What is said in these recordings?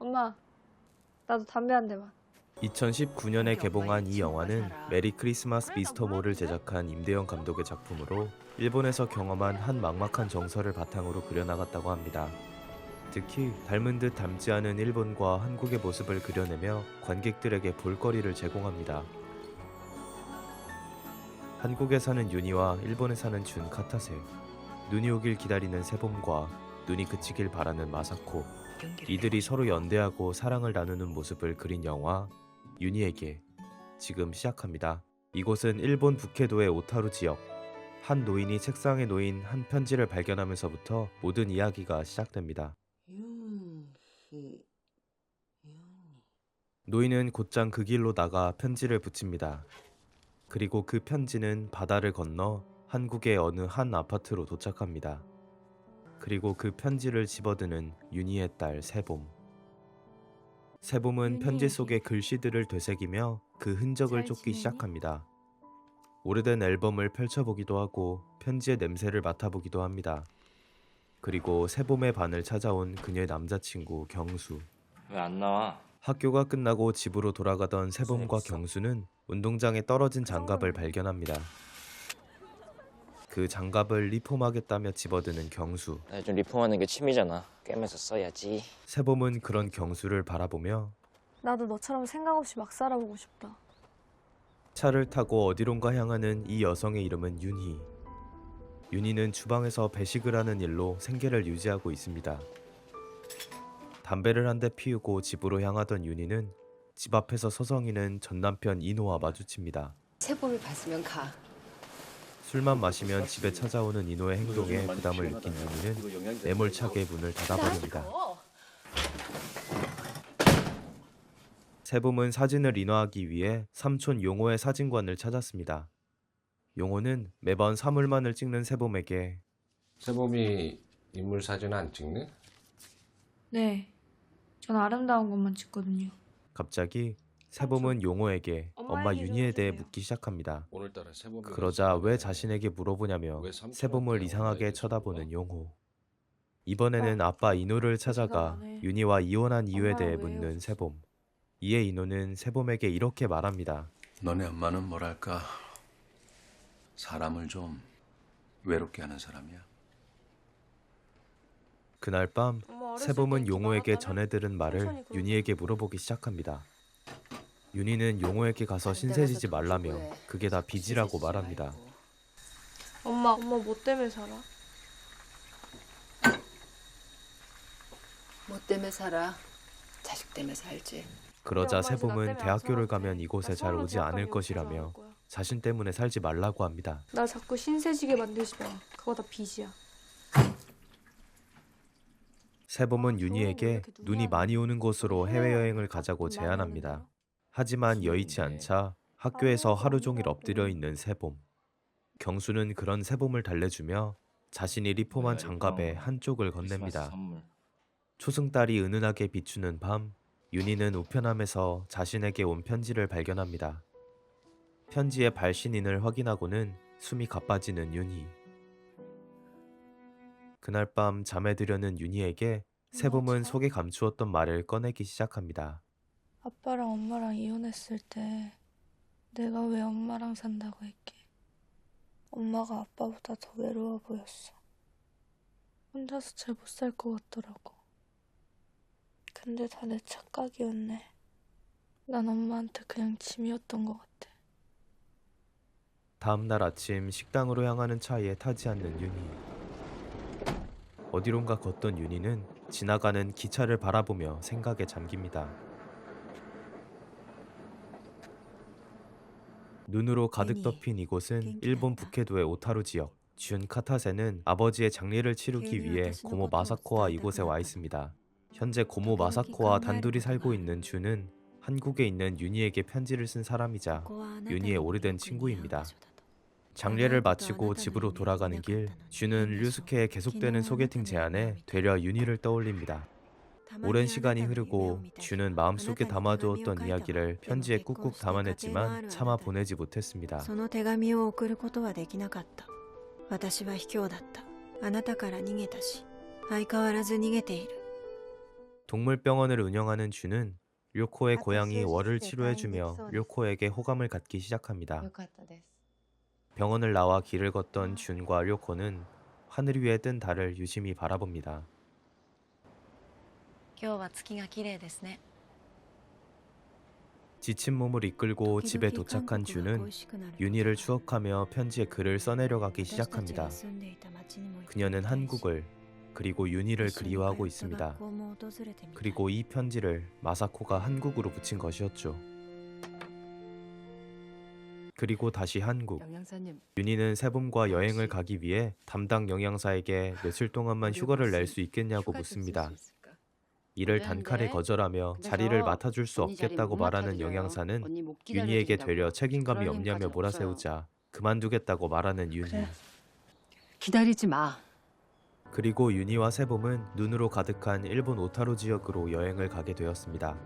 엄마, 나도 담배 한 대만. 2019년에 개봉한 이 영화는 메리 크리스마스 미스터 모를 제작한 임대영 감독의 작품으로 일본에서 경험한 한 막막한 정서를 바탕으로 그려나갔다고 합니다. 특히 닮은 듯 닮지 않은 일본과 한국의 모습을 그려내며 관객들에게 볼거리를 제공합니다. 한국에 사는 윤희와 일본에 사는 준 카타세, 눈이 오길 기다리는 세봄과 눈이 그치길 바라는 마사코, 이들이 서로 연대하고 사랑을 나누는 모습을 그린 영화 윤희에게 지금 시작합니다. 이곳은 일본 북해도의 오타루 지역. 한 노인이 책상에 놓인 한 편지를 발견하면서부터 모든 이야기가 시작됩니다. 노인은 곧장 그 길로 나가 편지를 붙입니다. 그리고 그 편지는 바다를 건너 한국의 어느 한 아파트로 도착합니다. 그리고 그 편지를 집어드는 윤희의 딸 세봄. 세봄은 편지 속의 글씨들을 되새기며 그 흔적을 쫓기 시작합니다. 오래된 앨범을 펼쳐보기도 하고 편지의 냄새를 맡아보기도 합니다. 그리고 세봄의 반을 찾아온 그녀의 남자친구 경수. 왜 안 나와? 학교가 끝나고 집으로 돌아가던 세봄과 경수는 운동장에 떨어진 장갑을 발견합니다. 그 장갑을 리폼하겠다며 집어드는 경수. 나 요즘 리폼하는 게 취미잖아. 꿰매서 써야지. 세봄은 그런 경수를 바라보며 나도 너처럼 생각 없이 막 살아보고 싶다. 차를 타고 어디론가 향하는 이 여성의 이름은 윤희. 윤희는 주방에서 배식을 하는 일로 생계를 유지하고 있습니다. 담배를 한 대 피우고 집으로 향하던 윤희는 집 앞에서 서성이는 전남편 이노와 마주칩니다. 세봄이 봤으면 가. 술만 마시면 집에 찾아오는 이노의 행동에 부담을 느낀 윤희는 매몰차게 문을 닫아버립니다. 세봄은 사진을 인화하기 위해 삼촌 용호의 사진관을 찾았습니다. 용호는 매번 사물만을 찍는 세봄에게 세봄이 인물 사진 안 찍네? 네, 전 아름다운 것만 찍거든요. 갑자기 세봄은 용호에게 엄마 윤희에 대해 묻기 시작합니다. 오늘따라 세봄이 그러자 왜 자신에게 물어보냐며 세봄을 이상하게 쳐다보는 용호. 이번에는 아빠 이노를 찾아가 윤희와 이혼한 이유에 대해 묻는 세봄. 이에 이노는 세봄에게 이렇게 말합니다. 너네 엄마는 뭐랄까 사람을 좀 외롭게 하는 사람이야. 그날 밤 세봄은 용호에게 전해 들은 말을 윤희에게 물어보기 시작합니다. 윤희는 용호에게 가서 신세지지 말라며 그게 다 빚이라고 말합니다. 엄마 뭐 때문에 살아? 뭐 때문에 살아? 자식 때문에 살지. 그러자 세봄은 대학교를 가면 이곳에 잘 오지 않을 것이라며 자신 때문에 살지 말라고 합니다. 나 자꾸 신세지게 만들지 마. 그거 다 빚이야. 세봄은 윤희에게 눈이 많이 오는 곳으로 해외여행을 가자고 제안합니다. 하지만 여의치 않자 학교에서 하루 종일 엎드려 있는 세봄. 경수는 그런 세봄을 달래주며 자신이 리폼한 장갑의 한쪽을 건넵니다. 선물. 초승달이 은은하게 비추는 밤, 윤희는 우편함에서 자신에게 온 편지를 발견합니다. 편지의 발신인을 확인하고는 숨이 가빠지는 윤희. 그날 밤 잠에 들려는 윤희에게 세봄은 속에 감추었던 말을 꺼내기 시작합니다. 아빠랑 엄마랑 이혼했을 때 내가 왜 엄마랑 산다고 했게. 엄마가 아빠보다 더 외로워 보였어. 혼자서 잘 못 살 것 같더라고. 근데 다 내 착각이었네. 난 엄마한테 그냥 짐이었던 것 같아. 다음날 아침 식당으로 향하는 차에 타지 않는 윤희. 어디론가 걷던 윤희는 지나가는 기차를 바라보며 생각에 잠깁니다. 눈으로 가득 덮인 이곳은 일본 북해도의 오타루 지역. 준 카타세는 아버지의 장례를 치르기 위해 고모 마사코와 이곳에 와 있습니다. 현재 고모 마사코와 단둘이 살고 있는 준은 한국에 있는 윤희에게 편지를 쓴 사람이자 윤희의 오래된 친구입니다. 장례를 마치고 집으로 돌아가는 길, 준은 류스케의 계속되는 소개팅 제안에 되려 윤희를 떠올립니다. 오랜 시간이 흐르고 준은 마음속에 담아두었던 이야기를 편지에 꾹꾹 담아냈지만 차마 보내지 못했습니다. その手紙を送ることはできなかった。私は卑怯だった。あなたから逃げたし、相変わらず逃げている。 동물병원을 운영하는 준 료코의 고양이 월을 치료해주며 료코에게 호감을 갖기 시작합니다. よかったです。 병원을 나와 길을 걷던 준과 료코는 하늘 위에 뜬 달을 유심히 바라봅니다. 今日は月が綺麗ですね。 지친 몸을 이끌고 집에 도착한 준은 윤희를 추억하며 편지에 글을 써내려가기 시작합니다. 그녀는 한국을 그리고 윤희를 그리워하고 있습니다. 그리고 이 편지를 마사코가 한국으로 붙인 것이었죠. 그리고 다시 한국. 영양사님. 윤희는 세봄과 여행을 가기 위해 담당 영양사에게 며칠 동안만 휴가를 낼 수 있겠냐고 묻습니다. 이를 단칼에 거절하며 자리를 맡아줄 수 없겠다고 말하는 영양사는 윤희에게 되려 책임감이 없냐며 몰아세우자 그만두겠다고 말하는 윤희. 기다리지 마. 그리고 윤희와 세봄은 눈으로 가득한 일본 오타루 지역으로 여행을 가게 되었습니다.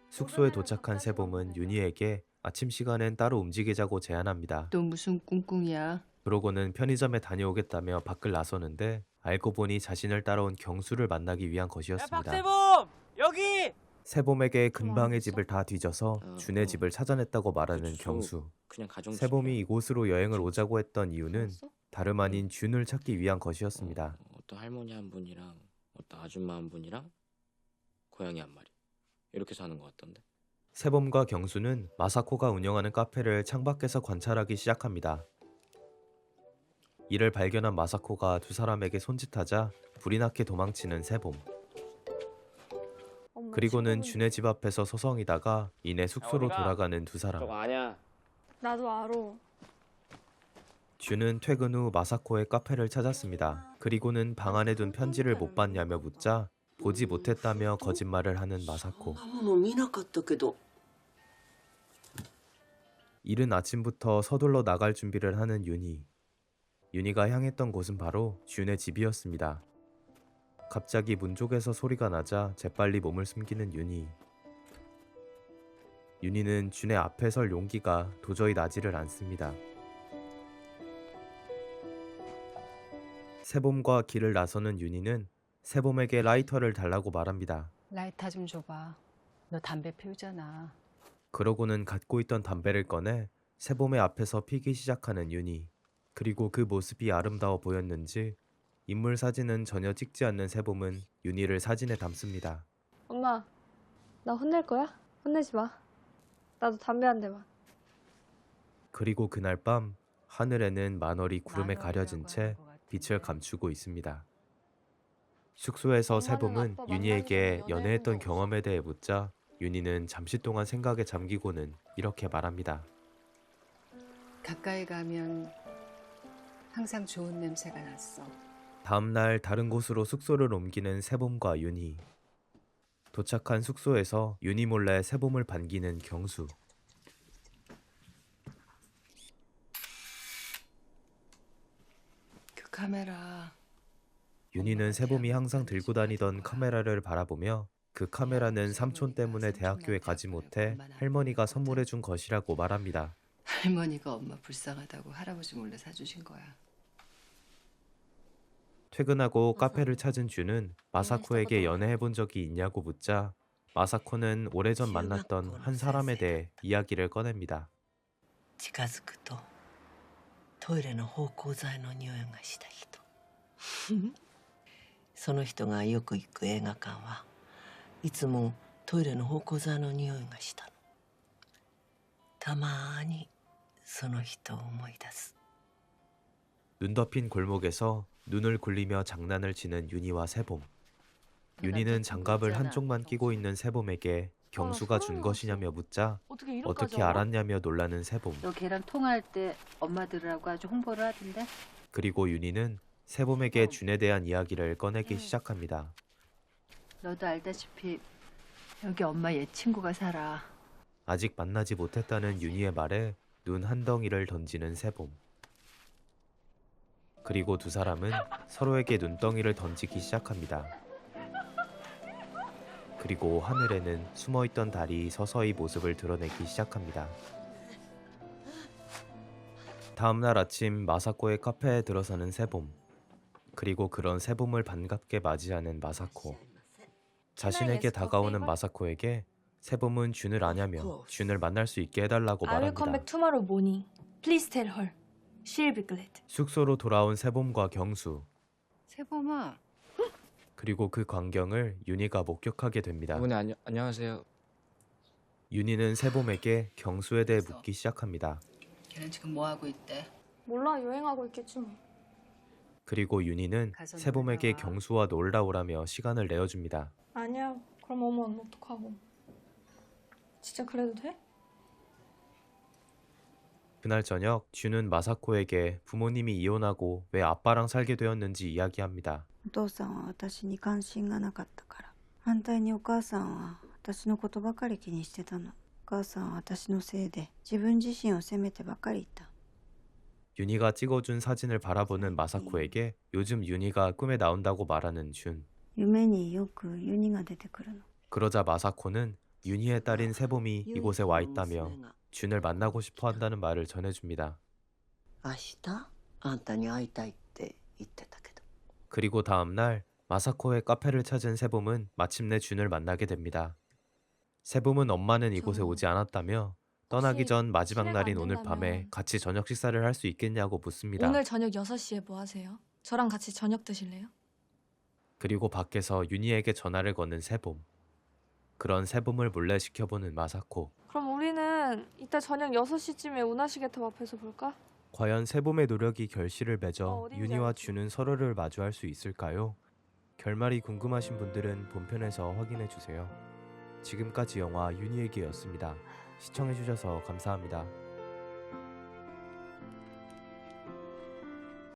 숙소에 도착한 세봄은 윤희에게 아침 시간엔 따로 움직이자고 제안합니다. 또 무슨 꿍꿍이야? 그러고는 편의점에 다녀오겠다며 밖을 나서는데 알고 보니 자신을 따라온 경수를 만나기 위한 것이었습니다. 박세범! 여기! 세봄에게 근방의 집을 다 뒤져서 준의 집을 찾아냈다고 말하는 경수. 그냥 가정. 세봄이 이곳으로 여행을 오자고 했던 이유는 다름 아닌 준을 찾기 위한 것이었습니다. 어떤 할머니 한 분이랑 어떤 아줌마 한 분이랑 고양이 한 마리 이렇게 사는 것 같던데. 세봄과 경수는 마사코가 운영하는 카페를 창밖에서 관찰하기 시작합니다. 이를 발견한 마사코가 두 사람에게 손짓하자 불이 나게 도망치는 세봄. 그리고는 준의 집 앞에서 서성이다가 이내 숙소로 돌아가는 두 사람. 저거 아냐? 나도 알아. 준은 퇴근 후 마사코의 카페를 찾았습니다. 그리고는 방 안에 둔 편지를 못 봤냐며 묻자 보지 못했다며 거짓말을 하는 마사코. 이른 아침부터 서둘러 나갈 준비를 하는 윤희. 윤희가 향했던 곳은 바로 준의 집이었습니다. 갑자기 문 쪽에서 소리가 나자 재빨리 몸을 숨기는 윤희. 윤희는 준의 앞에 설 용기가 도저히 나지를 않습니다. 세봄과 길을 나서는 윤희는 세봄에게 라이터를 달라고 말합니다. 라이터 좀 줘봐. 너 담배 피우잖아. 그러고는 갖고 있던 담배를 꺼내 세봄의 앞에서 피기 시작하는 윤희. 그리고 그 모습이 아름다워 보였는지 인물 사진은 전혀 찍지 않는 세봄은 윤희를 사진에 담습니다. 엄마, 나 혼낼 거야? 혼내지 마. 나도 담배 한 대만. 그리고 그날 밤 하늘에는 만월이 구름에 가려진 채 빛을 감추고 있습니다. 숙소에서 세봄은 윤희에게 연애했던 경험에 대해 묻자 윤희는 잠시 동안 생각에 잠기고는 이렇게 말합니다. 가까이 가면 항상 좋은 냄새가 났어. 다음 날 다른 곳으로 숙소를 옮기는 세봄과 윤희. 도착한 숙소에서 윤희 몰래 세봄을 반기는 경수. 그 카메라. 윤희는 세봄이 항상 들고 다니던 카메라를 바라보며 그 카메라는 삼촌 때문에 대학교에 가지 못해 할머니가 선물해준 것이라고 말합니다. 할머니가 엄마 불쌍하다고 할아버지 몰래 사주신 거야. 퇴근하고 카페를 찾은 준은 마사코에게 연애해본 적이 있냐고 묻자 마사코는 오래전 만났던 한 사람에 대해 이야기를 꺼냅니다. 近づくとトイレの芳香剤の匂いがした人その人がよく行く映画館はいつもトイレの芳香剤の匂いがしたの。たまにその人を思い出す。 눈 덮인 골목에서 눈을 굴리며 장난을 치는 윤희와 세봄. 윤희는 장갑을 한쪽만 끼고 있는 세봄에게 경수가 준 것이냐며 묻자 어떻게 알았냐며 놀라는 세봄. 너 걔랑 통화할 때 엄마 들으라고 아주 홍보를 하던데? 그리고 윤희는 세봄에게 준에 대한 이야기를 꺼내기 시작합니다. 너도 알다시피 여기 엄마 옛 친구가 살아. 아직 만나지 못했다는 윤희의 말에 눈 한 덩이를 던지는 세봄. 그리고 두 사람은 서로에게 눈덩이를 던지기 시작합니다. 그리고 하늘에는 숨어있던 달이 서서히 모습을 드러내기 시작합니다. 다음날 아침 마사코의 카페에 들어서는 세봄. 그리고 그런 세봄을 반갑게 맞이하는 마사코. 자신에게 다가오는 마사코에게 세봄은 준을 아냐며 준을 만날 수 있게 해달라고 I will come 말합니다. back tomorrow morning. Please tell her. She'll be glad. 숙소로 돌아온 세봄과 경수. 세범아, 그리고 그 광경을 윤희가 목격하게 됩니다. 어머니 안녕하세요. 윤희는 세봄에게 경수에 대해 묻기 시작합니다. 걔는 지금 뭐 하고 있대? 몰라, 여행하고 있겠지 뭐. 그리고 윤희는 가서 세봄에게 놀다 와. 경수와 놀다 오라며 시간을 내어줍니다. 아니야, 그럼 어머는 어떡하고. 진짜 그래도 돼? 그날 저녁 준은 마사코에게 부모님이 이혼하고 왜 아빠랑 살게 되었는지 이야기합니다. お父さんは私に関心がなかったから。反対にお母さんは私のことばかり気にしてたの。お母さんは私のせいで自分自身を責めてばかりいた。 윤희가 찍어준 사진을 바라보는 마사코에게 요즘 윤희가 꿈에 나온다고 말하는 준. 夢によくユニが出てくるの。 그러자 마사코는 윤희의 딸인 세봄이 이곳에 와 있다며 준을 만나고 싶어 한다는 말을 전해줍니다. 明日あんたに会いたいって言ってたけど。 그리고 다음날 마사코의 카페를 찾은 세봄은 마침내 준을 만나게 됩니다. 세봄은 엄마는 이곳에 오지 않았다며 떠나기 전 마지막 실례가 날인 안 오늘 된다면 밤에 같이 저녁 식사를 할 수 있겠냐고 묻습니다. 오늘 저녁 6시에 뭐 하세요? 저랑 같이 저녁 드실래요? 그리고 밖에서 윤희에게 전화를 거는 세봄. 그런 세봄을 몰래 지켜보는 마사코. 그럼 우리는 이따 저녁 6시쯤에 운하시계탑 앞에서 볼까? 과연 세봄의 노력이 결실을 맺어 어딘지 윤희와 알지. 준은 서로를 마주할 수 있을까요? 결말이 궁금하신 분들은 본편에서 확인해주세요. 지금까지 영화 윤희에게였습니다. 시청해주셔서 감사합니다.